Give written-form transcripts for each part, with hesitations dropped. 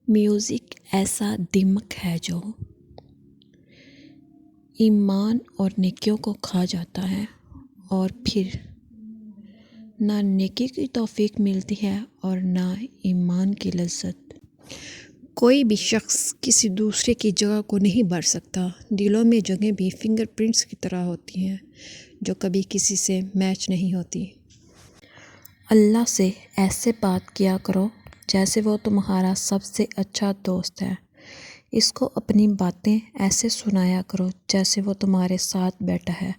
Music ایسا دمک ہے جو ایمان اور نیکیوں کو کھا جاتا ہے، اور پھر نہ نیکی کی توفیق ملتی ہے اور نہ ایمان کی لذت۔ کوئی بھی شخص کسی دوسرے کی جگہ کو نہیں بھر سکتا۔ دلوں میں جگہیں بھی فنگر پرنٹس کی طرح ہوتی ہیں جو کبھی کسی سے میچ نہیں ہوتی۔ اللہ سے ایسے بات کیا کرو جیسے وہ تمہارا سب سے اچھا دوست ہے۔ اس کو اپنی باتیں ایسے سنایا کرو جیسے وہ تمہارے ساتھ بیٹھا ہے۔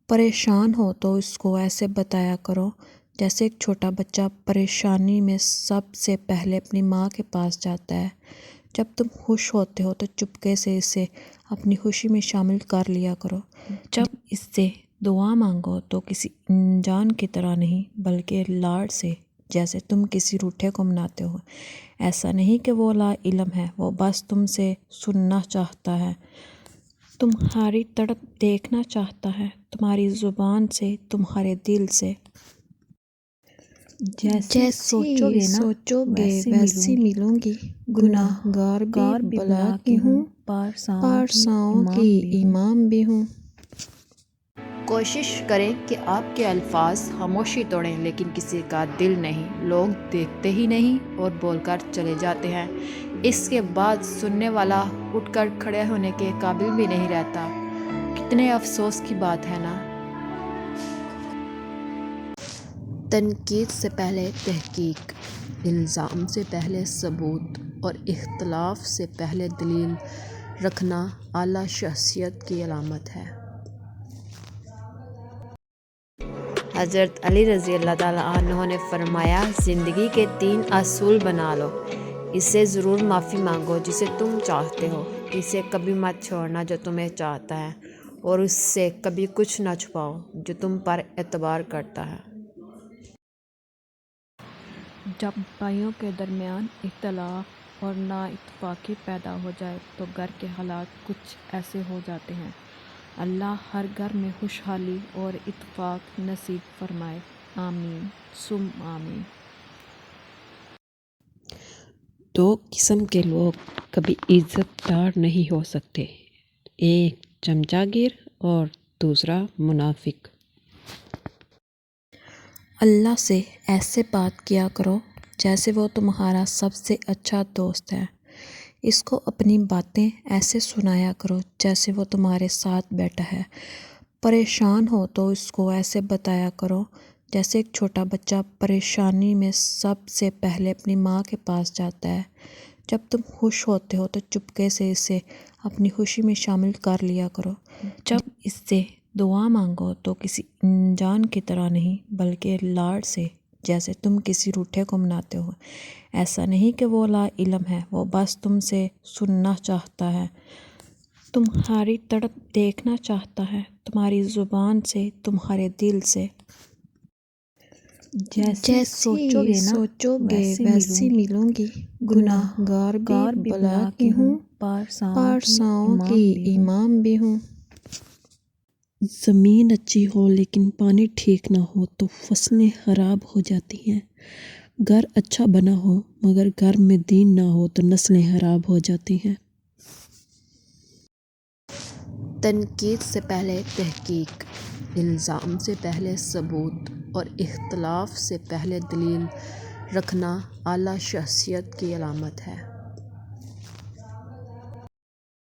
پریشان ہو تو اس کو ایسے بتایا کرو جیسے ایک چھوٹا بچہ پریشانی میں سب سے پہلے اپنی ماں کے پاس جاتا ہے۔ جب تم خوش ہوتے ہو تو چپکے سے اسے اپنی خوشی میں شامل کر لیا کرو۔ جب اس سے دعا مانگو تو کسی انجان کی طرح نہیں بلکہ لاڈ سے، جیسے تم کسی روٹھے کو مناتے ہو۔ ایسا نہیں کہ وہ لا علم ہے، وہ بس تم سے سننا چاہتا ہے، تمہاری تڑپ دیکھنا چاہتا ہے، تمہاری زبان سے، تمہارے دل سے۔ جیسے سوچو گے ویسی ملوں گی، گناہ گار بھی بلا کی ہوں، پارساؤں کی امام بھی ہوں۔ کوشش کریں کہ آپ کے الفاظ خاموشی توڑیں لیکن کسی کا دل نہیں۔ لوگ دیکھتے ہی نہیں اور بول کر چلے جاتے ہیں، اس کے بعد سننے والا اٹھ کر کھڑے ہونے کے قابل بھی نہیں رہتا۔ کتنے افسوس کی بات ہے نا۔ تنقید سے پہلے تحقیق، الزام سے پہلے ثبوت اور اختلاف سے پہلے دلیل رکھنا اعلیٰ شخصیت کی علامت ہے۔ حضرت علی رضی اللہ تعالیٰ عنہ نے فرمایا، زندگی کے 3 اصول بنا لو۔ اس سے ضرور معافی مانگو جسے تم چاہتے ہو، اسے کبھی مت چھوڑنا جو تمہیں چاہتا ہے، اور اس سے کبھی کچھ نہ چھپاؤ جو تم پر اعتبار کرتا ہے۔ جب بھائیوں کے درمیان اختلاف اور نا اتفاقی پیدا ہو جائے تو گھر کے حالات کچھ ایسے ہو جاتے ہیں۔ اللہ ہر گھر میں خوشحالی اور اتفاق نصیب فرمائے، آمین ثم آمین۔ 2 قسم کے لوگ کبھی عزت دار نہیں ہو سکتے، ایک چمچہ گیر اور دوسرا منافق۔ اللہ سے ایسے بات کیا کرو جیسے وہ تمہارا سب سے اچھا دوست ہے۔ اس کو اپنی باتیں ایسے سنایا کرو جیسے وہ تمہارے ساتھ بیٹھا ہے۔ پریشان ہو تو اس کو ایسے بتایا کرو جیسے ایک چھوٹا بچہ پریشانی میں سب سے پہلے اپنی ماں کے پاس جاتا ہے۔ جب تم خوش ہوتے ہو تو چپکے سے اسے اپنی خوشی میں شامل کر لیا کرو۔ جب اس سے دعا مانگو تو کسی انجان کی طرح نہیں بلکہ لاڈ سے، جیسے تم کسی روٹھے کو مناتے ہو۔ ایسا نہیں کہ وہ لا علم ہے، وہ بس تم سے سننا چاہتا ہے، تمہاری تڑپ دیکھنا چاہتا ہے، تمہاری زبان سے، تمہارے دل سے۔ جیسے سوچو گے ویسی ملوں گی، گناہ گار بھی بلا کی ہوں، پارساؤں کی امام بھی ہوں۔ زمین اچھی ہو لیکن پانی ٹھیک نہ ہو تو فصلیں خراب ہو جاتی ہیں۔ گھر اچھا بنا ہو مگر گھر میں دین نہ ہو تو نسلیں خراب ہو جاتی ہیں۔ تنقید سے پہلے تحقیق، الزام سے پہلے ثبوت اور اختلاف سے پہلے دلیل رکھنا اعلیٰ شخصیت کی علامت ہے۔